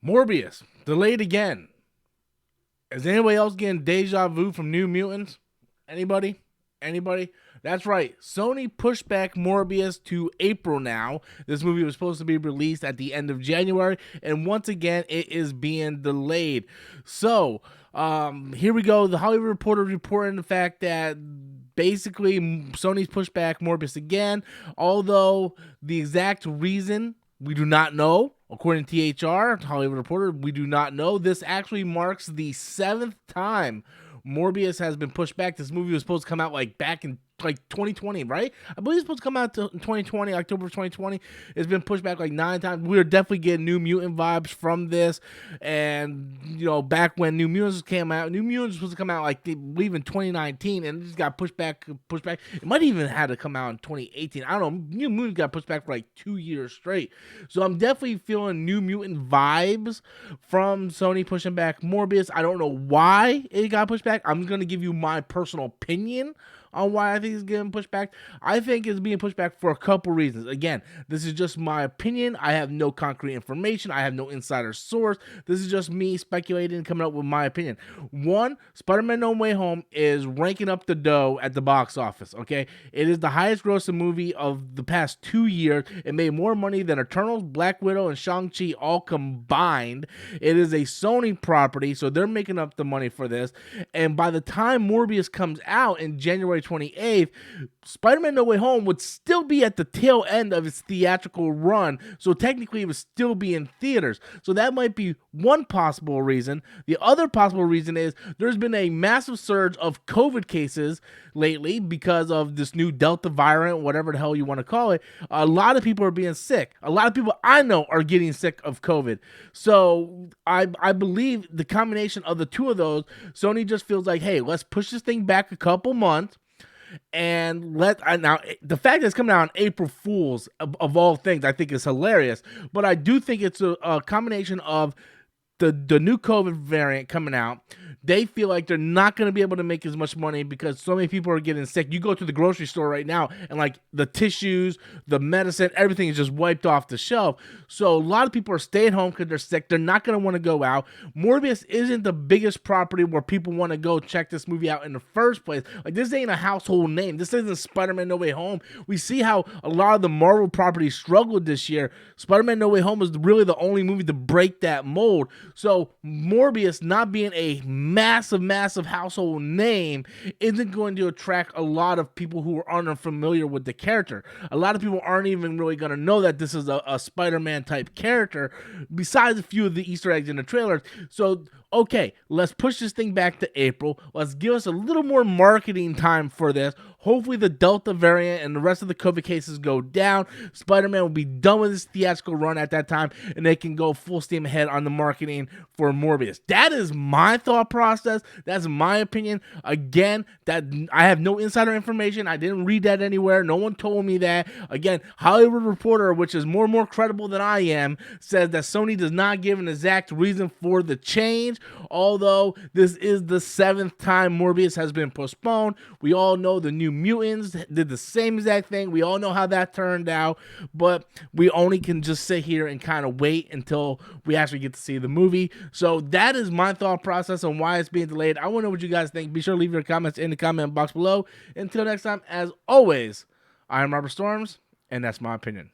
Morbius, delayed again. Is anybody else getting deja vu from New Mutants? Anybody? Anybody? That's right. Sony pushed back Morbius to April now. This movie was supposed to be released at the end of January, and once again, it is being delayed. So, here we go. The Hollywood Reporter reporting the fact that basically Sony's pushed back Morbius again, although the exact reason we do not know. According to THR, Hollywood Reporter, we do not know. This actually marks the 7th time Morbius has been pushed back. This movie was supposed to come out back in 2020, right? I believe it's supposed to come out in 2020, October 2020. It's been pushed back 9 times. We're definitely getting New Mutant vibes from this. And, back when New Mutants came out, New Mutants was supposed to come out, I believe in 2019, and it just got pushed back. It might even had to come out in 2018. I don't know. New Mutants got pushed back for 2 years straight. So I'm definitely feeling New Mutant vibes from Sony pushing back Morbius. I don't know why it got pushed back. I'm going to give you my personal opinion on why I think it's getting pushed back. I think it's being pushed back for a couple reasons. Again, this is just my opinion. I have no concrete information. I have no insider source. This is just me speculating and coming up with my opinion. One, Spider-Man No Way Home is ranking up the dough at the box office, okay? It is the highest grossing movie of the past 2 years. It made more money than Eternals, Black Widow, and Shang-Chi all combined. It is a Sony property, so they're making up the money for this. And by the time Morbius comes out in January 28th, Spider-Man No Way Home would still be at the tail end of its theatrical run, so technically it would still be in theaters. So that might be one possible reason. The other possible reason is there's been a massive surge of COVID cases lately because of this new Delta variant, whatever the hell you want to call it. A lot of people are being sick. A lot of people I know are getting sick of COVID. So I believe the combination of the two of those, Sony just feels like, hey, let's push this thing back a couple months. And now the fact that it's coming out on April Fools of all things, I think is hilarious. But I do think it's a combination of the new COVID variant coming out. They feel like they're not going to be able to make as much money because so many people are getting sick. You go to the grocery store right now and the tissues, the medicine, everything is just wiped off the shelf. So a lot of people are staying home because they're sick. They're not going to want to go out. Morbius isn't the biggest property where people want to go check this movie out in the first place. This ain't a household name. This isn't Spider-Man No Way Home. We see how a lot of the Marvel properties struggled this year. Spider-Man No Way Home was really the only movie to break that mold. So Morbius not being a massive household name isn't going to attract a lot of people who are unfamiliar with the character. A lot of people aren't even really going to know that this is a Spider-Man type character, besides a few of the Easter eggs in the trailers. So, okay, let's push this thing back to April. Let's give us a little more marketing time for this. Hopefully the Delta variant and the rest of the COVID cases go down. Spider-Man will be done with his theatrical run at that time, and they can go full steam ahead on the marketing for Morbius. That is my thought process. That's my opinion. Again, that I have no insider information. I didn't read that anywhere. No one told me that. Again, Hollywood Reporter, which is more credible than I am, says that Sony does not give an exact reason for the change, although this is the 7th time Morbius has been postponed. We all know the New Mutants did the same exact thing. We all know how that turned out, but we only can just sit here and kind of wait until we actually get to see the movie. So that is my thought process on why it's being delayed. I want to know what you guys think. Be sure to leave your comments in the comment box below. Until next time, as always, I am Robert Storms, and that's my opinion.